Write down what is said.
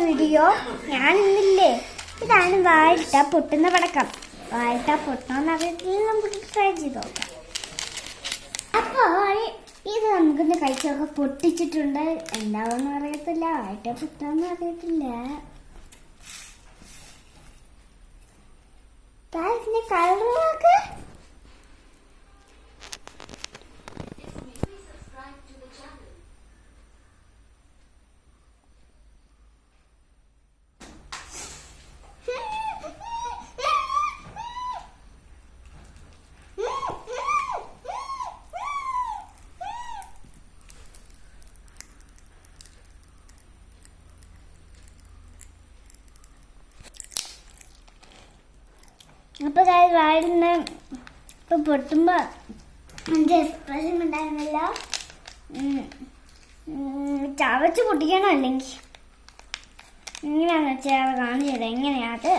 Video. ഞാൻ ഇന്നില്ലേ, ഇതാണ് വാഴട്ട പൊട്ടുന്ന പടക്കം. വാഴട്ട പൊട്ടണമെന്ന് അറിയത്തില്ല, നമുക്ക് ട്രൈ ചെയ്ത് നോക്കാം. അപ്പോൾ ഇത് നമുക്കൊന്ന് കഴിച്ചൊക്കെ പൊട്ടിച്ചിട്ടുണ്ട്. എന്താണെന്ന് അറിയത്തില്ല, വാഴട്ട പൊട്ടാന്ന് അറിയത്തില്ല. ഇതിന്റെ കളറൊക്കെ അപ്പൊ വാഴുന്ന ഇപ്പൊ പൊട്ടുമ്പോ എന്റെ എക്സ്പ്രഷൻ ഉണ്ടായിരുന്നല്ലോ. ചവച്ച് പൊട്ടിക്കണോ അല്ലെങ്കിൽ എങ്ങനെയാന്ന് വെച്ചാൽ കാണിച്ചു തരാം എങ്ങനെയാ അത്.